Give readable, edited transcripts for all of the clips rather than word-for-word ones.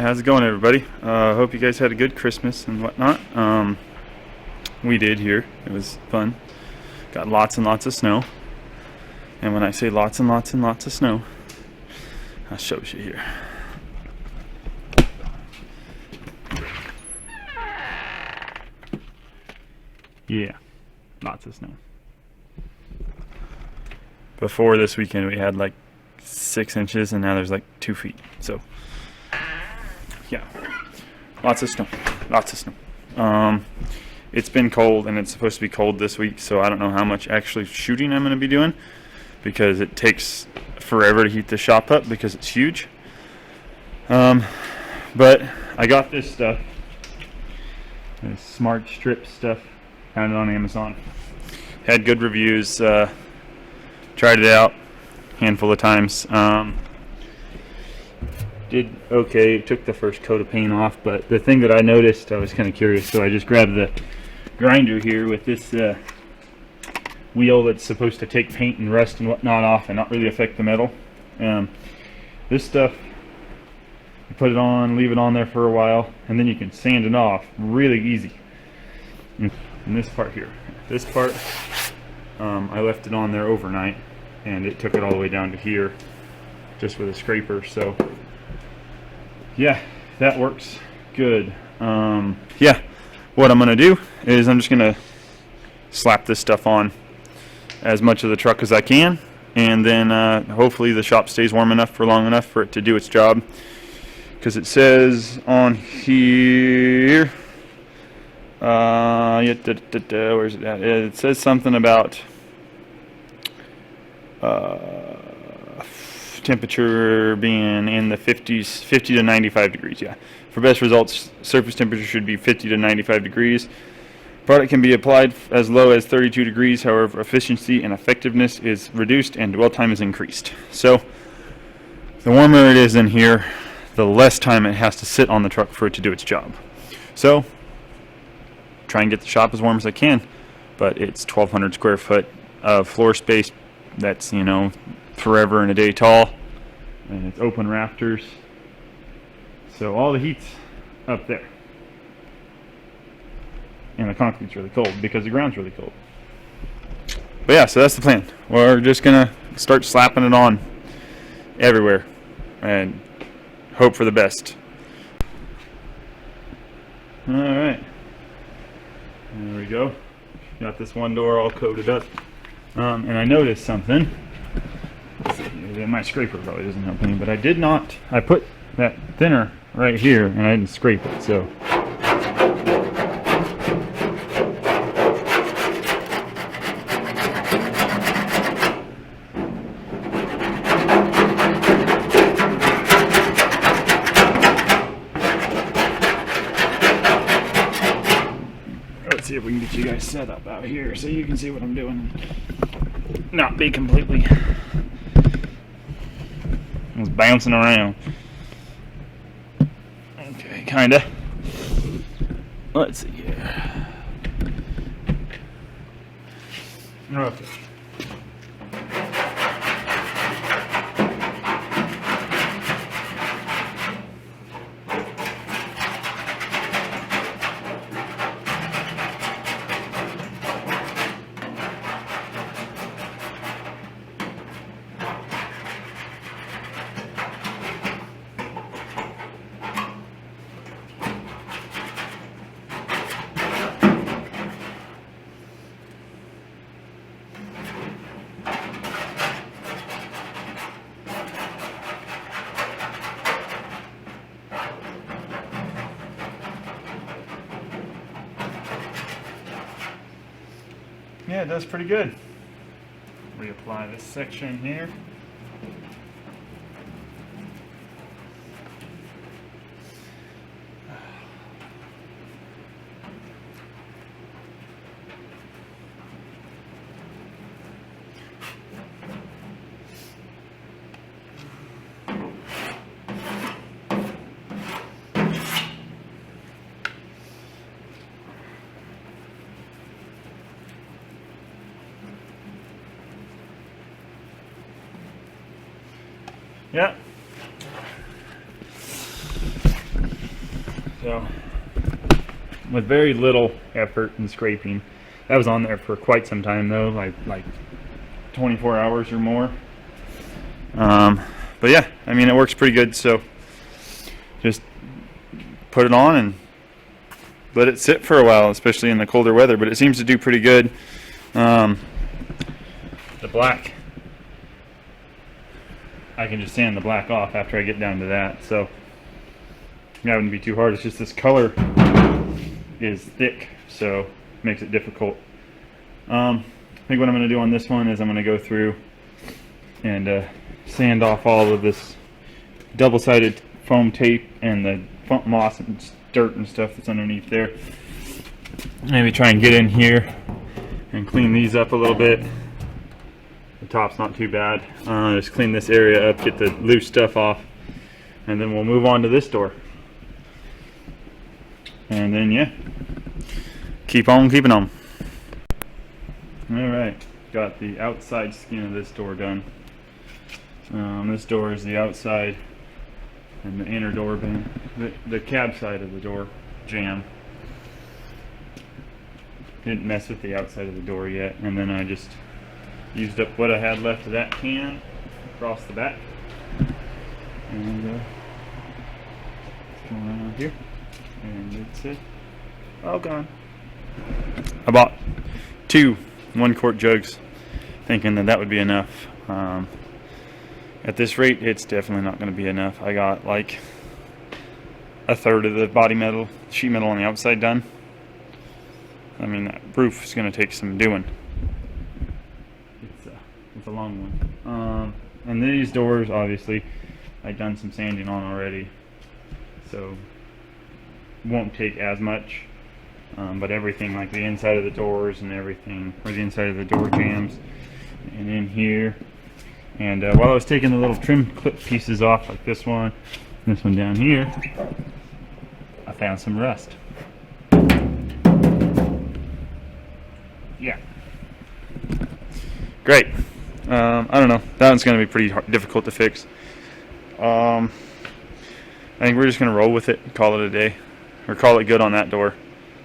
how's it going, everybody? Hope you guys had a good Christmas and whatnot. We did here. It was fun. Got lots and lots of snow. And when I say lots and lots and lots of snow, I'll show you here. Yeah, lots of snow. Before this weekend, we had like 6 inches, and now there's like 2 feet. So, yeah, lots of snow. Lots of snow. It's been cold, and it's supposed to be cold this week, so I don't know how much actually shooting I'm going to be doing, because it takes forever to heat the shop up because it's huge. But I got this stuff, this smart strip stuff, found it on Amazon. Had good reviews. Tried it out a handful of times. Did okay. Took the first coat of paint off, but the thing that I noticed, I was kind of curious, so I just grabbed the grinder here with this wheel that's supposed to take paint and rust and whatnot off and not really affect the metal. This stuff, you put it on, leave it on there for a while, and then you can sand it off really easy. And this part here, this part, I left it on there overnight, and it took it all the way down to here just with a scraper. So yeah, that works good. Yeah, what I'm gonna do is I'm just gonna slap this stuff on as much of the truck as I can, and then hopefully the shop stays warm enough for long enough for it to do its job, because it says on here, where's it at? It says something about temperature being in the 50s, 50 to 95 degrees. Yeah, for best results, surface temperature should be 50 to 95 degrees. Product can be applied as low as 32 degrees. However, efficiency and effectiveness is reduced and dwell time is increased. So the warmer it is in here, the less time it has to sit on the truck for it to do its job. So try and get the shop as warm as I can, but it's 1,200 square foot of floor space that's, you know, forever and a day tall, and it's open rafters, so all the heat's up there, and the concrete's really cold because the ground's really cold. But yeah, so that's the plan. We're just gonna start slapping it on everywhere and hope for the best. All right, there we go. Got this one door all coated up, and I noticed something. My scraper probably doesn't help any, but I did not. I put that thinner right here, and I didn't scrape it. So let's see if we can get you guys set up out here so you can see what I'm doing. Not be completely. I was bouncing around. Okay, kinda. Let's see here. Okay. Yeah, it does pretty good. Reapply this section here. Yeah. So with very little effort and scraping. That was on there for quite some time though, like 24 hours or more. But yeah, I mean, it works pretty good. So just put it on and let it sit for a while, especially in the colder weather, but it seems to do pretty good. The black, I can just sand the black off after I get down to that, so that wouldn't be too hard. It's just this color is thick, so it makes it difficult. I think what I'm going to do on this one is I'm going to go through and sand off all of this double-sided foam tape and the moss and dirt and stuff that's underneath there. Maybe try and get in here and clean these up a little bit. The top's not too bad. Just clean this area up, get the loose stuff off, and then we'll move on to this door. And then yeah, keep on keeping on. Alright, got the outside skin of this door done. This door is the outside, and the inner door being the cab side of the door jamb. Didn't mess with the outside of the door yet, and then I just used up what I had left of that can across the back. And let's go around here, and it's all gone. I bought 2 1-quart jugs, thinking that would be enough. At this rate, it's definitely not going to be enough. I got like a third of the body metal, sheet metal on the outside done. I mean, that roof is going to take some doing. It's a long one. And these doors, obviously, I've done some sanding on already, so won't take as much. But everything, like the inside of the doors and everything, or the inside of the door jambs, and in here. And while I was taking the little trim clip pieces off, like this one down here, I found some rust. Yeah. Great. I don't know. That one's going to be pretty difficult to fix. I think we're just going to roll with it and call it a day. Or call it good on that door.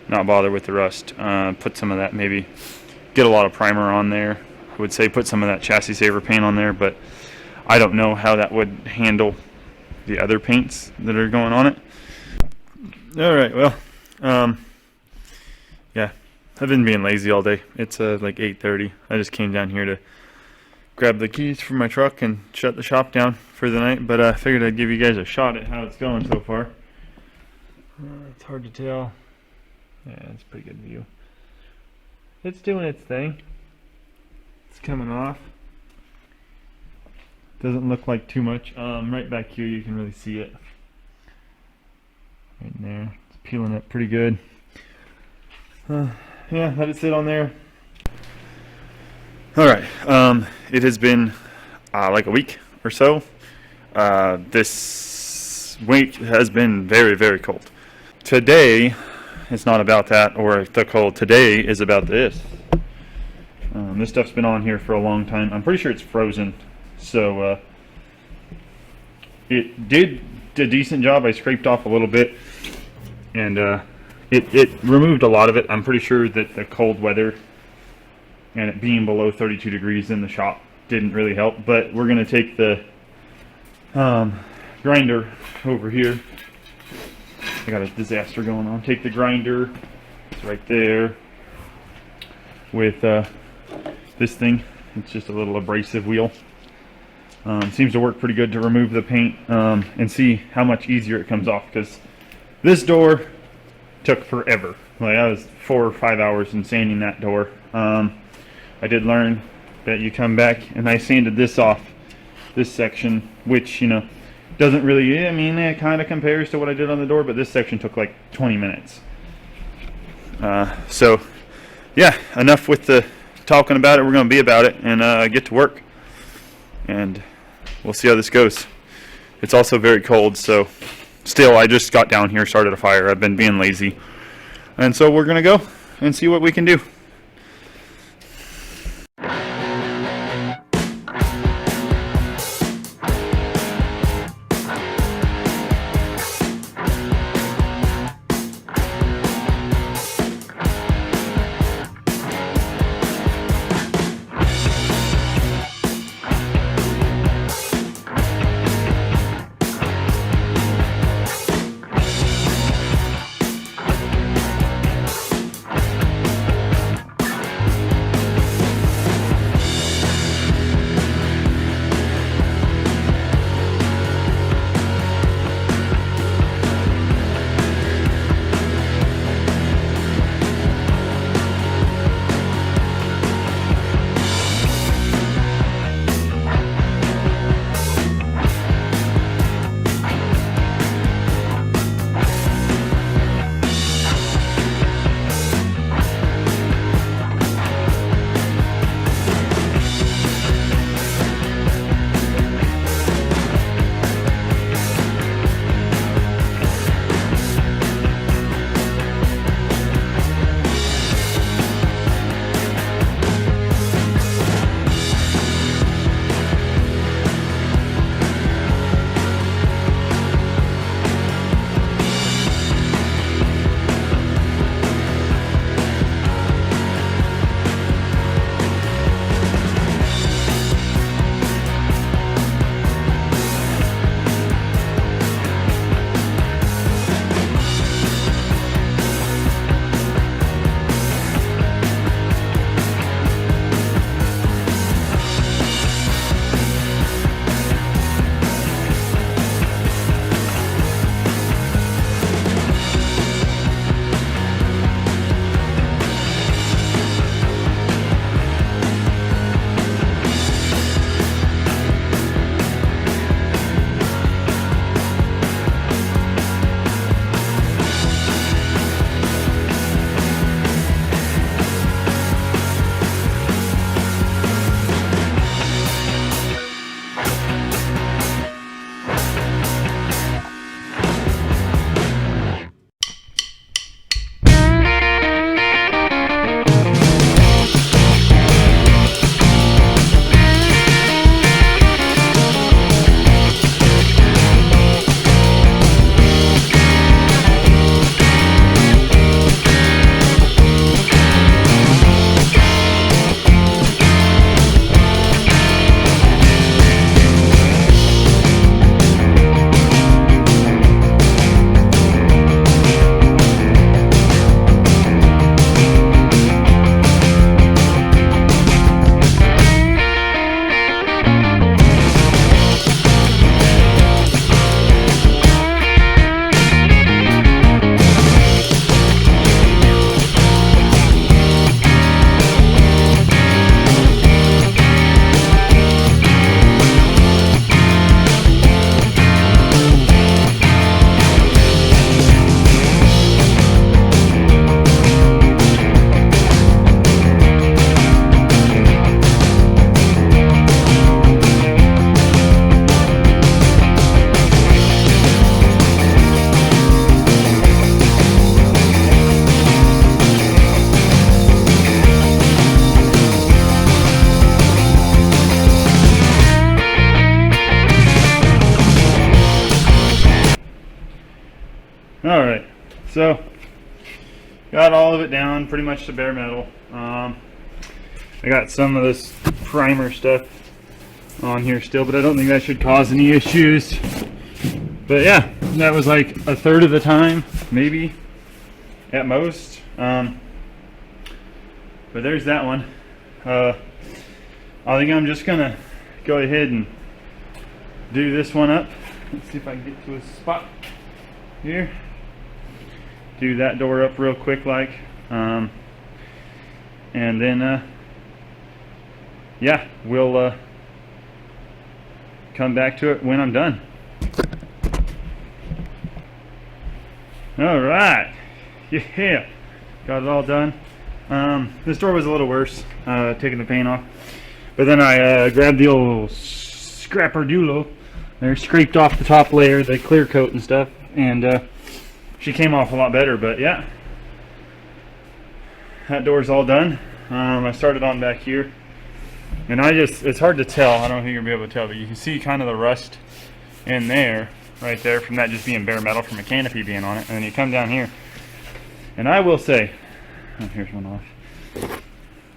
Not bother with the rust. Put some of that, maybe get a lot of primer on there. I would say put some of that chassis saver paint on there, but I don't know how that would handle the other paints that are going on it. Alright, well, yeah, I've been being lazy all day. It's like 8:30. I just came down here to grab the keys for my truck and shut the shop down for the night, but I figured I'd give you guys a shot at how it's going so far. It's hard to tell. Yeah, it's a pretty good view. It's doing its thing. It's coming off. Doesn't look like too much. Right back here you can really see it. Right there. It's peeling up pretty good. Yeah, let it sit on there. Alright, it has been like a week or so. This week has been very, very cold. Today, it's not about that or the cold. Today is about this. This stuff's been on here for a long time. I'm pretty sure it's frozen. So it did a decent job. I scraped off a little bit, and it removed a lot of it. I'm pretty sure that the cold weather and it being below 32 degrees in the shop didn't really help. But we're going to take the grinder over here. I got a disaster going on. Take the grinder, it's right there, with this thing. It's just a little abrasive wheel. Seems to work pretty good to remove the paint and see how much easier it comes off, because this door took forever. Like, I was 4 or 5 hours in sanding that door. I did learn that you come back, and I sanded this off, this section, which, you know, doesn't really, I mean, it kind of compares to what I did on the door, but this section took like 20 minutes. So, yeah, enough with the talking about it. We're going to be about it and get to work. And we'll see how this goes. It's also very cold, so still, I just got down here, started a fire. I've been being lazy. And so we're going to go and see what we can do. All right, so got all of it down, pretty much to bare metal. I got some of this primer stuff on here still, but I don't think that should cause any issues. But yeah, that was like a third of the time, maybe at most. But there's that one. I think I'm just gonna go ahead and do this one up. Let's see if I can get to a spot here. Do that door up real quick like, and then yeah, we'll come back to it when I'm done. All right, yeah, got it all done. This door was a little worse, taking the paint off, but then I grabbed the old scrapper-dulo there, scraped off the top layer, the clear coat and stuff, and she came off a lot better. But yeah, that door's all done. I started on back here, and it's hard to tell, I don't know if you're gonna be able to tell, but you can see kind of the rust in there, right there, from that just being bare metal from a canopy being on it. And then you come down here, and I will say, oh, here's one off.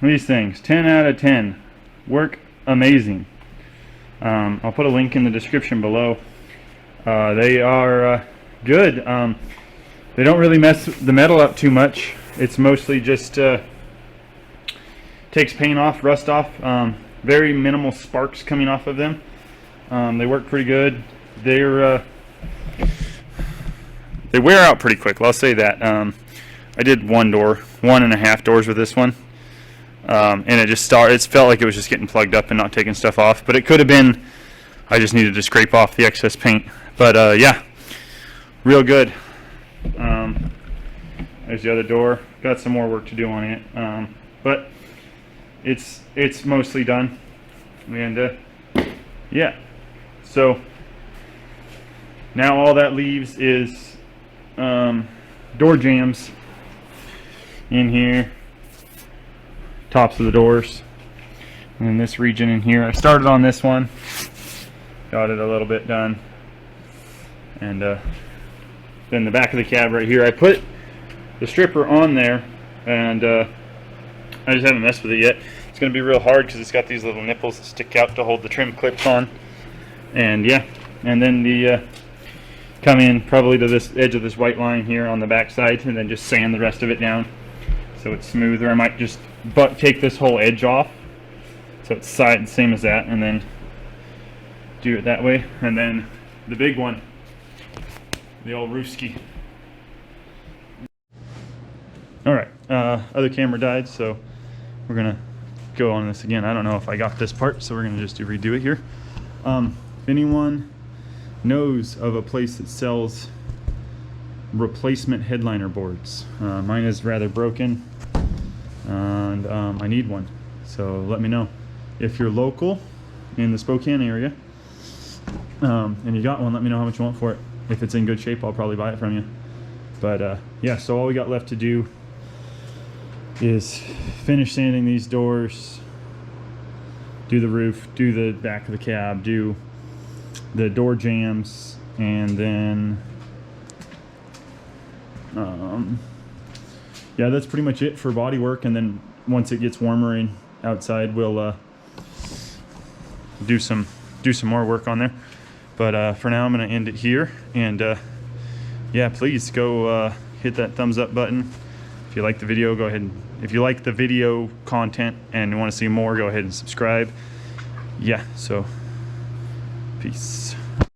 These things, 10 out of 10, work amazing. I'll put a link in the description below. They are good. They don't really mess the metal up too much. It's mostly just takes paint off, rust off. Very minimal sparks coming off of them. They work pretty good. They wear out pretty quick. I'll say that. I did 1.5 doors with this one, and it felt like it was just getting plugged up and not taking stuff off. But it could have been I just needed to scrape off the excess paint. But yeah, real good. There's the other door. Got some more work to do on it, but it's mostly done. And yeah, so now all that leaves is door jambs in here, tops of the doors, and in this region in here. I started on this one, got it a little bit done, and then the back of the cab right here, I put the stripper on there, and I just haven't messed with it yet. It's going to be real hard because it's got these little nipples that stick out to hold the trim clips on. And yeah, and then the come in probably to this edge of this white line here on the back side, and then just sand the rest of it down so it's smoother. I might just take this whole edge off so it's same as that, and then do it that way. And then the big one, the old Rooski. Alright, other camera died, so we're gonna go on this again. I don't know if I got this part, so we're gonna just redo it here. If anyone knows of a place that sells replacement headliner boards, mine is rather broken, and I need one, so let me know. If you're local in the Spokane area, and you got one, let me know how much you want for it. If it's in good shape, I'll probably buy it from you. But yeah, so all we got left to do is finish sanding these doors, do the roof, do the back of the cab, do the door jambs, and then yeah, that's pretty much it for body work. And then once it gets warmer and outside, we'll do some more work on there. But for now, I'm going to end it here. And yeah, please go hit that thumbs up button. If you like the video, go ahead and, if you like the video content and want to see more, go ahead and subscribe. Yeah, so peace.